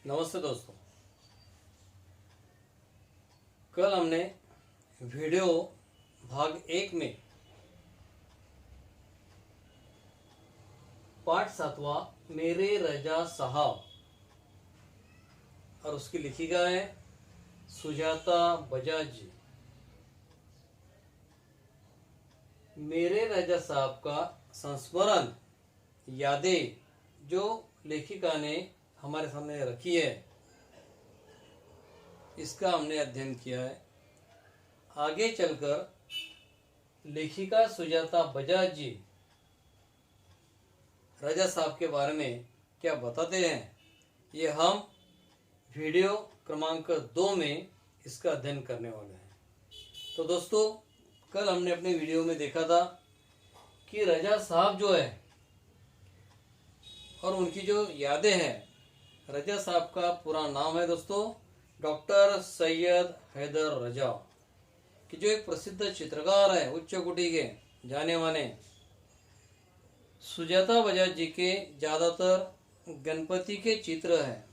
नमस्ते दोस्तों। कल हमने वीडियो भाग 1 में पाठ 7वां मेरे रजा साहब और उसकी लेखिका है सुजाता बजाज जी। मेरे रजा साहब का संस्मरण यादें जो लेखिका ने हमारे सामने रखी है, इसका हमने अध्ययन किया है। आगे चलकर लेखिका सुजाता बजाज जी रजा साहब के बारे में क्या बताते हैं, ये हम वीडियो क्रमांक 2 में इसका अध्ययन करने वाले हैं। तो दोस्तों, कल हमने अपने वीडियो में देखा था कि रजा साहब जो है और उनकी जो यादें हैं, रजा साहब का पूरा नाम है दोस्तों डॉक्टर सैयद हैदर रजा, कि जो एक प्रसिद्ध चित्रकार है, उच्च कोटि के जाने माने। सुजाता बजाज जी के ज़्यादातर गणपति के चित्र हैं।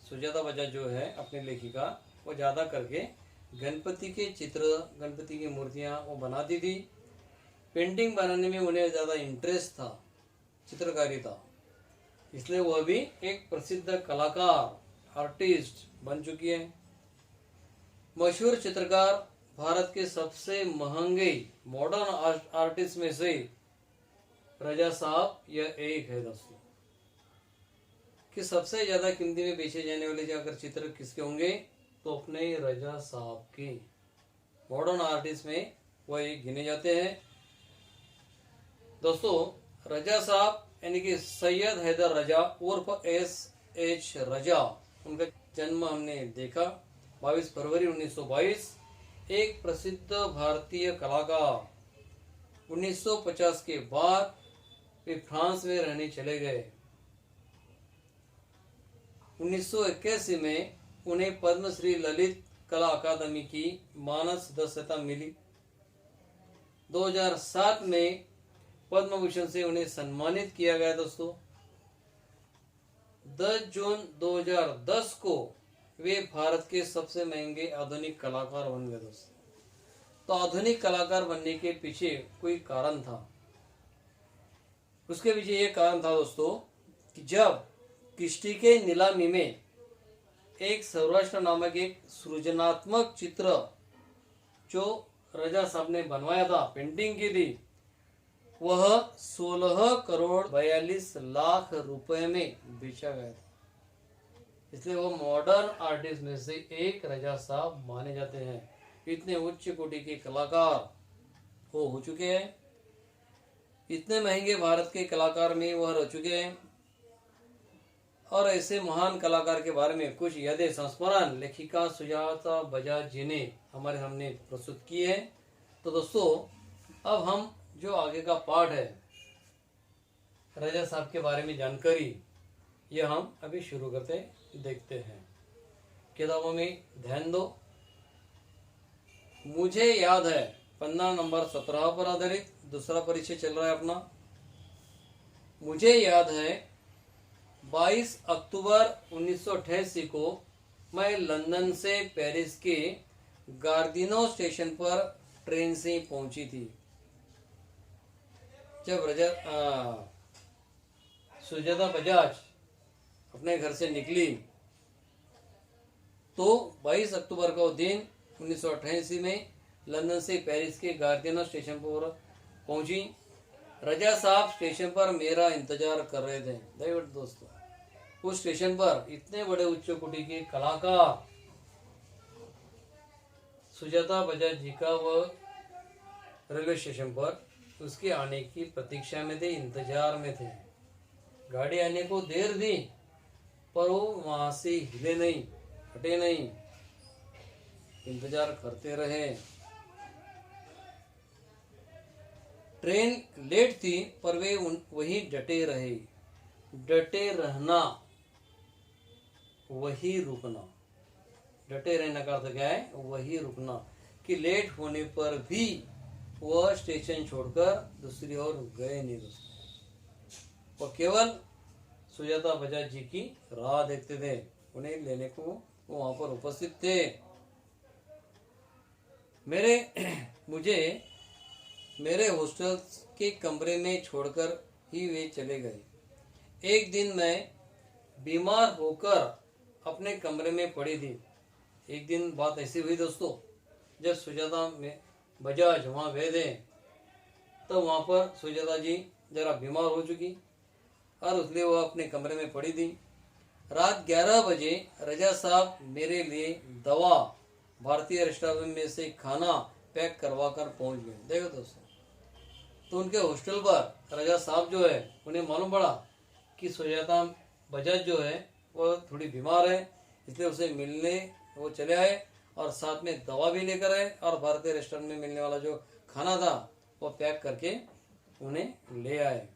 सुजाता बजाज जो है अपनी लेखिका, वो ज़्यादा करके गणपति के चित्र, गणपति की मूर्तियाँ वो बनाती थी। पेंटिंग बनाने में उन्हें ज़्यादा इंटरेस्ट था, चित्रकारी था, इसलिए वह भी एक प्रसिद्ध कलाकार, आर्टिस्ट बन चुकी है। मशहूर चित्रकार, भारत के सबसे महंगे मॉडर्न आर्टिस्ट में से रजा साहब यह एक है दोस्तों। कि सबसे ज्यादा कीमती में बेचे जाने वाले अगर चित्र किसके होंगे तो अपने रजा साहब के, मॉडर्न आर्टिस्ट में वह एक गिने जाते हैं दोस्तों। रजा साहब यानी कि सैयद हैदर रजा उर्फ S.H. रजा, उनका जन्म हमने देखा 22 फरवरी 1922। एक प्रसिद्ध भारतीय कलाकार। 1950 के बाद वे फ्रांस में रहने चले गए। 1981 में उन्हें पद्मश्री ललित कला अकादमी की मानद सदस्यता मिली। 2007 में पद्म भूषण से उन्हें सम्मानित किया गया दोस्तों। 10 जून 2010 को वे भारत के सबसे महंगे आधुनिक कलाकार बन गए दोस्तों। तो आधुनिक कलाकार बनने के पीछे कोई कारण था। उसके पीछे ये कारण था दोस्तों कि जब क्रिस्टी के नीलामी में एक सौराष्ट्र नामक एक सृजनात्मक चित्र जो रजा साहब ने बनवाया था, पेंटिंग की थी, वह 16 करोड़ 42 लाख रुपए में बेचा गया था। इसलिए वो मॉडर्न आर्टिस्ट में से एक रजा साहब माने जाते हैं। इतने उच्च कोटि के कलाकार वो हो चुके हैं, इतने महंगे भारत के कलाकार में वह रह चुके हैं। और ऐसे महान कलाकार के बारे में कुछ यादें संस्मरण लेखिका सुजाता बजाज जी ने हमारे सामने प्रस्तुत की है। तो दोस्तों, अब हम जो आगे का पाठ है रजा साहब के बारे में जानकारी, यह हम अभी शुरू करते देखते हैं। किताबों में ध्यान दो। मुझे याद है, पन्ना नंबर 17 पर आधारित दूसरा परिचय चल रहा है अपना। मुझे याद है 22 अक्टूबर 1988 को मैं लंदन से पेरिस के गार्दिनो स्टेशन पर ट्रेन से पहुंची थी। जब सुजाता बजाज अपने घर से निकली तो 22 अक्टूबर का दिन 1988 में लंदन से पेरिस के गार्दिनो स्टेशन पर पहुंची। रजा साहब स्टेशन पर मेरा इंतजार कर रहे थे। देखो दोस्तों, उस स्टेशन पर इतने बड़े उच्च कोटि के कलाकार सुजाता बजाज जी का वह रेलवे स्टेशन पर उसके आने की प्रतीक्षा में थे, इंतजार में थे। गाड़ी आने को देर दी पर वो वहां से हिले नहीं, हटे नहीं, इंतजार करते रहे। ट्रेन लेट थी पर वे वही डटे रहे। डटे रहना, वही रुकना। डटे रहने का अर्थ क्या है? वही रुकना। कि लेट होने पर भी वह स्टेशन छोड़कर दूसरी ओर गए नहीं दोस्तों। वो केवल सुजाता बजाज जी की राह देखते थे। उन्हें लेने को वो वहां पर उपस्थित थे। मुझे मेरे हॉस्टल के कमरे में छोड़कर ही वे चले गए। एक दिन मैं बीमार होकर अपने कमरे में पड़ी थी। एक दिन बात ऐसी हुई दोस्तों, जब सुजाता में बजाज वहाँ गए थे, तो वहाँ पर सुजाता जी जरा बीमार हो चुकी और इसलिए वह अपने कमरे में पड़ी थी। रात 11 बजे रजा साहब मेरे लिए दवा, भारतीय रेस्टोरेंट में से खाना पैक करवा कर पहुँच गए। देखो दोस्तों, तो उनके हॉस्टल पर रजा साहब जो है, उन्हें मालूम पड़ा कि सुजाता बजाज जो है वो थोड़ी बीमार है, इसलिए उसे मिलने वो चले आए और साथ में दवा भी लेकर आए और भारतीय रेस्टोरेंट में मिलने वाला जो खाना था वो पैक करके उन्हें ले आए।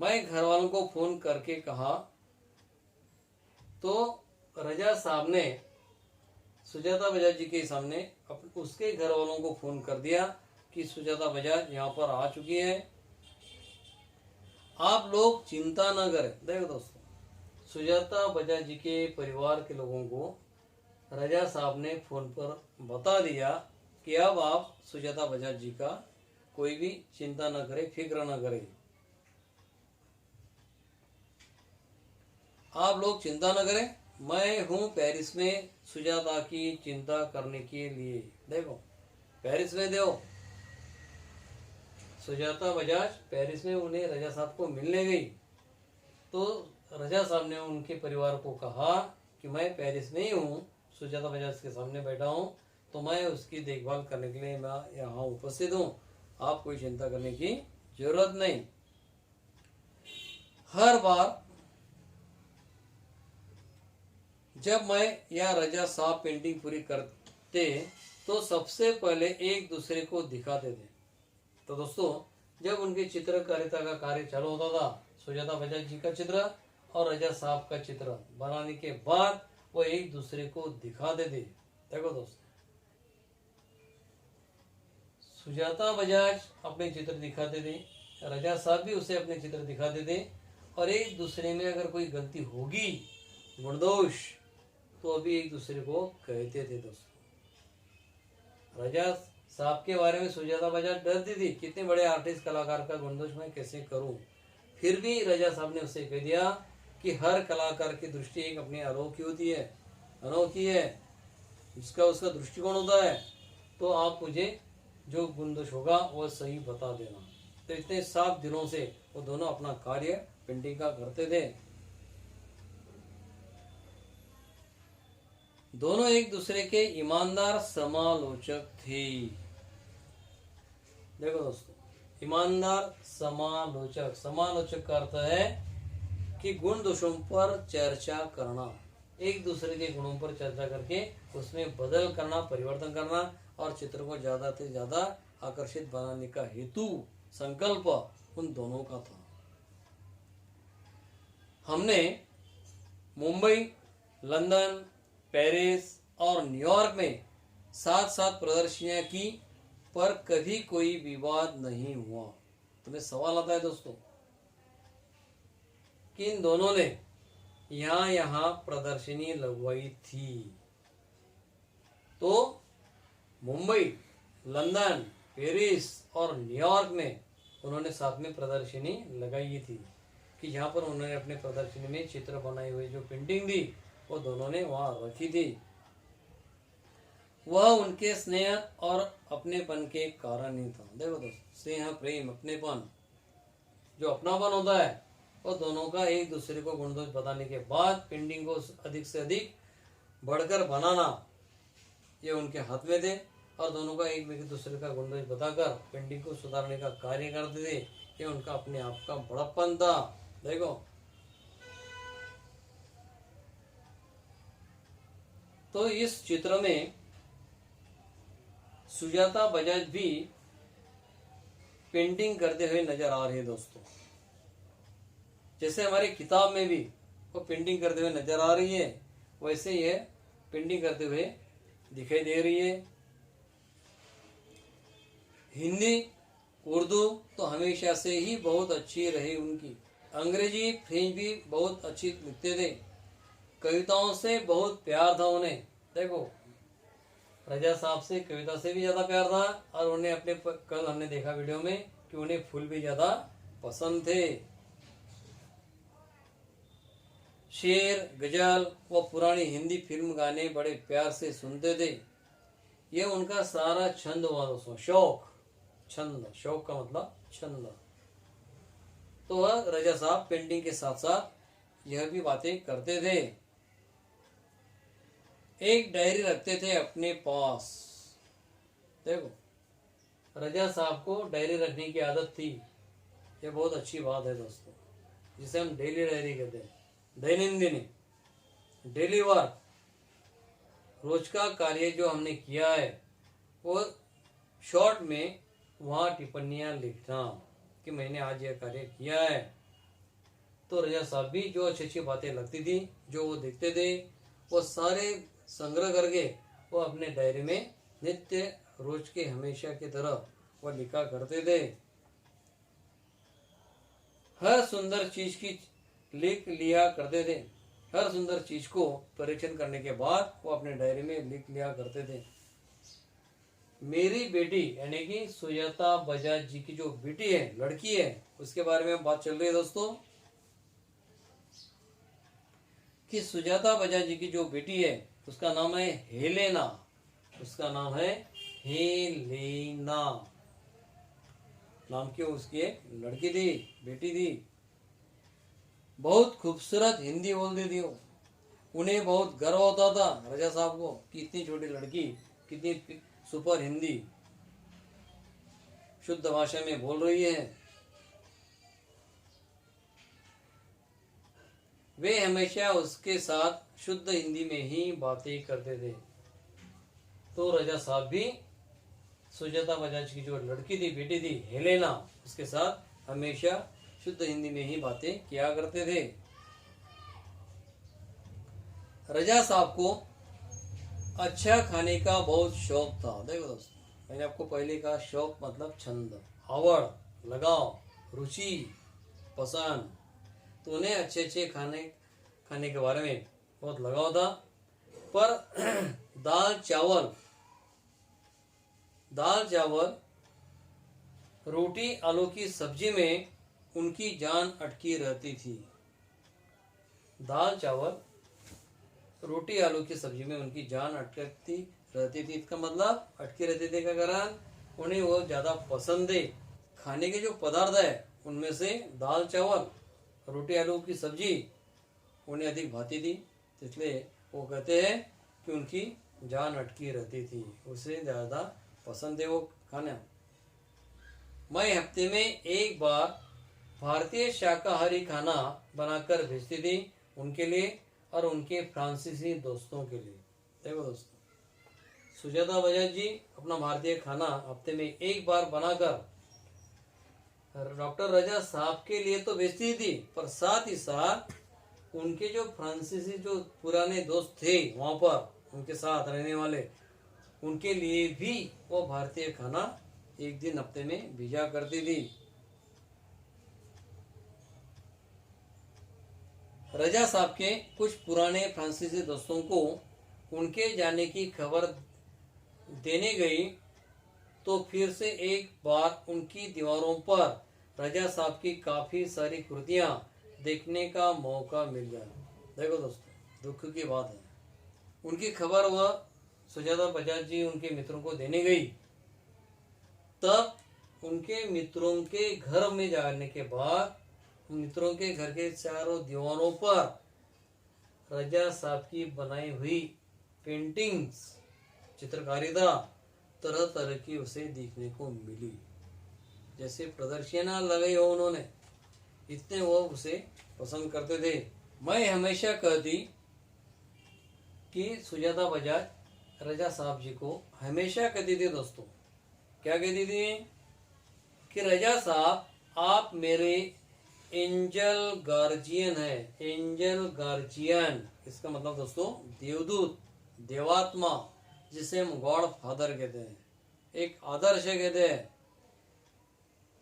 मैं घर वालों को फोन करके कहा तो रजा साहब ने सुजाता बजाज जी के सामने उसके घर वालों को फोन कर दिया कि सुजाता बजाज यहाँ पर आ चुकी है, आप लोग चिंता न करें। देखो दोस्तों, सुजाता बजाज जी के परिवार के लोगों को रजा साहब ने फोन पर बता दिया कि अब आप सुजाता बजाज जी का कोई भी चिंता न करें, फिक्र न करें, आप लोग चिंता न करें, मैं हूं पेरिस में सुजाता की चिंता करने के लिए। देखो पेरिस में देखो, सुजाता बजाज पेरिस में उन्हें रजा साहब को मिलने गई, तो रजा साहब ने उनके परिवार को कहा कि मैं पेरिस में ही हूँ, सुजाता बजाज के सामने बैठा हूँ, तो मैं उसकी देखभाल करने के लिए मैं यहाँ उपस्थित हूँ, आप कोई चिंता करने की जरूरत नहीं। हर बार जब मैं या रजा साहब पेंटिंग पूरी करते तो सबसे पहले एक दूसरे को दिखाते थे। तो दोस्तों, जब उनकी चित्रकारिता का कार्य चालू होता था, सुजाता बजाज जी का चित्र और रजा साहब का चित्र बनाने के बाद वो एक दूसरे को दिखाते थे। देखो दोस्तों, सुजाता बजाज अपने चित्र दिखाते थे, रजा साहब भी उसे अपने चित्र दिखाते थे, और एक दूसरे में अगर कोई गलती होगी, गुणदोष, तो अभी एक दूसरे को कहते थे। दोस्तों, रजा साहब के बारे में सुजाता बजाज डरती थी, कितने बड़े आर्टिस्ट कलाकार का गुणदोष मैं कैसे करूं। फिर भी रजा साहब ने उसे कह दिया कि हर कलाकार की दृष्टि एक अपनी अनोखी है, जिसका उसका दृष्टिकोण होता है, तो आप मुझे जो गुणदोष होगा वो सही बता देना। तो इतने साफ दिनों से वो दोनों अपना कार्य पेंटिंग का करते थे। दोनों एक दूसरे के ईमानदार समालोचक थे। देखो दोस्तों, ईमानदार समालोचक, समालोचक का अर्थ है कि गुण दोषों पर चर्चा करना, एक दूसरे के गुणों पर चर्चा करके उसमें बदल करना, परिवर्तन करना और चित्र को ज्यादा से ज्यादा आकर्षित बनाने का हेतु, संकल्प उन दोनों का था। हमने मुंबई, लंदन, पेरिस और न्यूयॉर्क में साथ साथ प्रदर्शनियां की, पर कभी कोई विवाद नहीं हुआ। तुम्हें सवाल आता है दोस्तों कि इन दोनों ने यहाँ प्रदर्शनी लगवाई थी, तो मुंबई, लंदन, पेरिस और न्यूयॉर्क में उन्होंने साथ में प्रदर्शनी लगाई थी कि जहाँ पर उन्होंने अपने प्रदर्शनी में चित्र बनाई हुई जो पेंटिंग थी वो दोनों ने वहाँ रखी थी। वह उनके स्नेह और अपनेपन के कारण ही था। देखो दोस्तों, स्नेह, प्रेम, अपनेपन, जो अपनापन होता है वो दोनों का एक दूसरे को गुणदोष बताने के बाद पेंटिंग को अधिक से अधिक बढ़कर बनाना, ये उनके हाथ में थे, और दोनों का एक दूसरे का गुणदोष बताकर पेंटिंग को सुधारने का कार्य करते थे। ये उनका अपने आप का बड़प्पन था। देखो, तो इस चित्र में सुजाता बजाज भी पेंटिंग करते हुए नजर आ रही है दोस्तों, जैसे हमारी किताब में भी वो पेंटिंग करते हुए नजर आ रही है, वैसे ये पेंटिंग करते हुए दिखाई दे रही है। हिंदी, उर्दू तो हमेशा से ही बहुत अच्छी रही उनकी, अंग्रेजी, फ्रेंच भी बहुत अच्छी लिखते थे, कविताओं से बहुत प्यार था उन्हें। देखो, रजा साहब से कविता से भी ज़्यादा प्यार था, और उन्हें अपने कल हमने देखा वीडियो में कि उन्हें फूल भी ज़्यादा पसंद थे। शेर, गजल व पुरानी हिंदी फिल्म गाने बड़े प्यार से सुनते थे। ये उनका सारा छंद हुआ दोस्तों, शौक। छंद, शौक का मतलब छंद। तो वह रजा साहब पेंटिंग के साथ साथ यह भी बातें करते थे। एक डायरी रखते थे अपने पास। देखो, रजा साहब को डायरी रखने की आदत थी। ये बहुत अच्छी बात है दोस्तों, जिसे हम डेली डायरी कहते हैं। दैनंदिनी, डेली वर्क, रोज का कार्य जो हमने किया है वो शॉर्ट में वहाँ टिप्पणियाँ लिखना कि मैंने आज यह कार्य किया है। तो रजा साहब भी जो अच्छी अच्छी बातें लगती थी, जो वो देखते थे, वो सारे संग्रह करके वो अपने डायरी में नित्य रोज के हमेशा की तरह वह लिखा करते थे। हर सुंदर चीज की लिख लिया करते थे। हर सुंदर चीज को परीक्षण करने के बाद वो अपने डायरी में लिख लिया करते थे। मेरी बेटी यानी कि सुजाता बजाज जी की जो बेटी है, लड़की है, उसके बारे में बात चल रही है दोस्तों कि सुजाता बजाज जी की जो बेटी है उसका नाम है हेलेना। उसका नाम है हेलेना। नाम क्यों? उसकी एक लड़की थी, बेटी थी। बहुत खूबसूरत हिंदी बोलती थी वो। उन्हें बहुत गर्व होता था रजा साहब को कि इतनी छोटी लड़की कितनी सुपर हिंदी शुद्ध भाषा में बोल रही है। वे हमेशा उसके साथ शुद्ध हिंदी में ही बातें करते थे। तो रजा साहब भी सुजाता बजाज की जो लड़की थी, बेटी थी हेलेना, उसके साथ हमेशा शुद्ध हिंदी में ही बातें किया करते थे। रजा साहब को अच्छा खाने का बहुत शौक था। देखो दोस्तों, मैंने आपको पहले कहा शौक मतलब छंद, आवड़, लगाव, रुचि, पसंद। तो उन्हें अच्छे अच्छे खाने के बारे में बहुत लगाव था। पर दाल चावल रोटी आलू की सब्जी में उनकी जान अटकी रहती थी। दाल चावल रोटी आलू की सब्जी में उनकी जान अटकती रहती थी। इसका मतलब अटकी रहती थी का कारण उन्हें वो ज़्यादा पसंद है। खाने के जो पदार्थ है उनमें से दाल चावल रोटी आलू की सब्जी उन्हें अधिक भाती थी, इसलिए वो कहते हैं कि उनकी जान अटकी रहती थी, उसे ज़्यादा पसंद है वो खाना। मैं हफ्ते में एक बार भारतीय शाकाहारी खाना बनाकर भेजती थी उनके लिए और उनके फ्रांसीसी दोस्तों के लिए। देखो दोस्तों, सुजाता बजाज जी अपना भारतीय खाना हफ्ते में एक बार बनाकर डॉक्टर रजा साहब के लिए तो भेजती थी, पर साथ ही साथ उनके जो फ्रांसीसी जो पुराने दोस्त थे वहाँ पर उनके साथ रहने वाले, उनके लिए भी वो भारतीय खाना एक दिन हफ्ते में भेजा करती थी। रजा साहब के कुछ पुराने फ्रांसीसी दोस्तों को उनके जाने की खबर देने गई तो फिर से एक बार उनकी दीवारों पर रजा साहब की काफ़ी सारी कृतियाँ देखने का मौका मिल गया। देखो दोस्तों, दुख की बात है, उनकी खबर वह सुजाता बजाज जी उनके मित्रों को देने गई। तब उनके मित्रों के घर में जाने के बाद मित्रों के घर के चारों दीवारों पर रजा साहब की बनाई हुई पेंटिंग्स, चित्रकारिता तरह तरह की उसे देखने को मिली। जैसे प्रदर्शनियां लगाई हो उन्होंने, इतने वो उसे पसंद करते थे। मैं हमेशा कहती कि सुजाता बजाज रजा साहब जी को हमेशा कहती थी दोस्तों, क्या कहती थी कि रजा साहब आप मेरे एंजल गार्जियन है। एंजल गार्जियन इसका मतलब दोस्तों देवदूत, देवात्मा, जिसे हम गॉड फादर कहते हैं, एक आदर्श कहते हैं।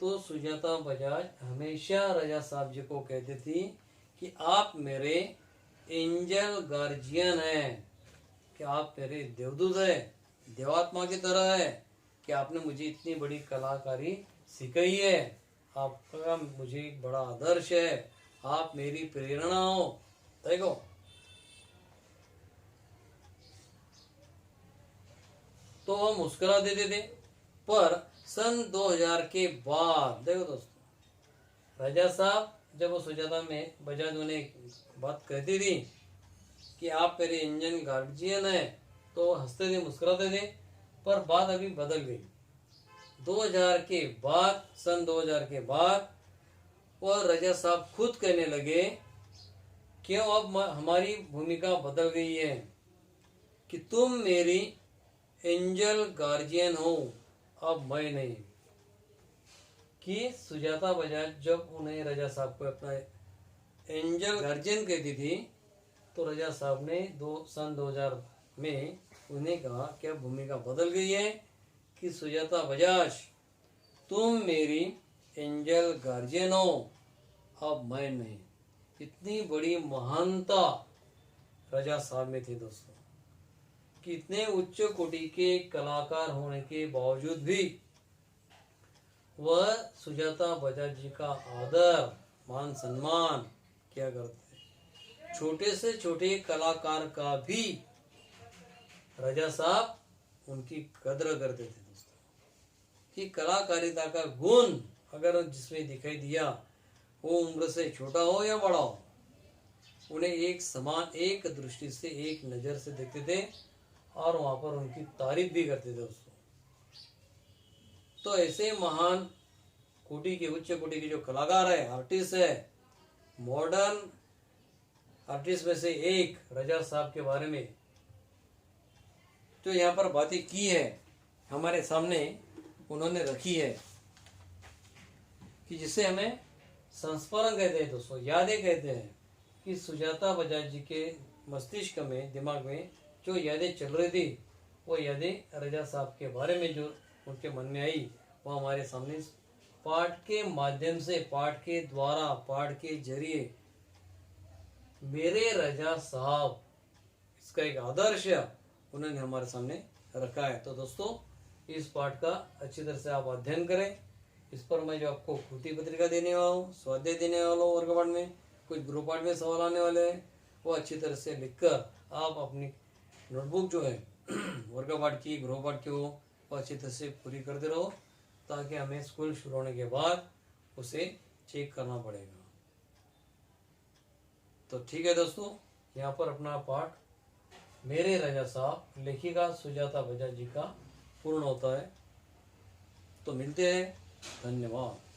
तो सुजाता बजाज हमेशा रजा साहब जी को कहती थी कि आप मेरे एंजल गार्जियन है, कि आप मेरे देवदूत है, देवात्मा की तरह है, कि आपने मुझे इतनी बड़ी कलाकारी सिखाई है, आपका मुझे एक बड़ा आदर्श है, आप मेरी प्रेरणा हो। देखो तो हम मुस्कुरा देते थे। पर सन 2000 के बाद देखो दोस्तों, राजा साहब जब वो सुजाता में बजाज उन्हें बात कहती थी कि आप मेरे इंजन गार्जियन है, तो हंसते थे, मुस्कुराते थे। पर बात अभी बदल गई। 2000 के बाद, सन 2000 के बाद वह राजा साहब खुद कहने लगे, क्यों अब हमारी भूमिका बदल गई है, कि तुम मेरी एंजल गार्जियन हो, अब मैं नहीं। कि सुजाता बजाज जब उन्हें राजा साहब को अपना एंजल गार्जियन कहती थी, तो राजा साहब ने सन 2000 में उन्हें कहा कि अब भूमिका बदल गई है, कि सुजाता बजाज तुम मेरी एंजल गार्जियन हो, अब मैं नहीं। इतनी बड़ी महानता राजा साहब में थी दोस्तों, कि इतने उच्च कोटि के कलाकार होने के बावजूद भी वह सुजाता बजाज जी का आदर मान सम्मान किया करते। छोटे से छोटे कलाकार का भी राजा साहब उनकी कदर करते थे दोस्तों, कि कलाकारिता का गुण अगर जिसमें दिखाई दिया, वो उम्र से छोटा हो या बड़ा हो, उन्हें एक समान, एक दृष्टि से, एक नज़र से देखते थे और वहाँ पर उनकी तारीफ भी करते थे दोस्तों। तो ऐसे महान कोटि के, उच्च कोटि के जो कलाकार है, आर्टिस्ट है, मॉडर्न आर्टिस्ट में से एक राजा साहब के बारे में जो यहाँ पर बातें की है, हमारे सामने उन्होंने रखी है, कि जिसे हमें संस्मरण कहते हैं दोस्तों, यादें कहते हैं। कि सुजाता बजाज जी के मस्तिष्क में, दिमाग में जो यादें चल रही थी, वो यादें राजा साहब के बारे में जो उनके मन में आई, वो हमारे सामने पाठ के माध्यम से, पाठ के द्वारा, पाठ के जरिए मेरे राजा साहब, इसका एक आदर्श उन्होंने हमारे सामने रखा है। तो दोस्तों, इस पाठ का अच्छी तरह से आप अध्ययन करें। इस पर मैं जो आपको कृति पत्रिका देने वाला हूँ, स्वाध्याय देने वाला हूँ, वर्ग पाठ में कुछ गृह पाठ में सवाल आने वाले हैं, वो अच्छी तरह से लिखकर आप अपनी नोटबुक जो है वर्ग पाठ की, गृह पाठ की, वो अच्छी तरह से पूरी करते रहो, ताकि हमें स्कूल शुरू होने के बाद उसे चेक करना पड़ेगा। तो ठीक है दोस्तों, यहाँ पर अपना पाठ मेरे राजा साहब, लेखिका सुजाता बजाज जी का पूर्ण होता है। तो मिलते हैं, धन्यवाद।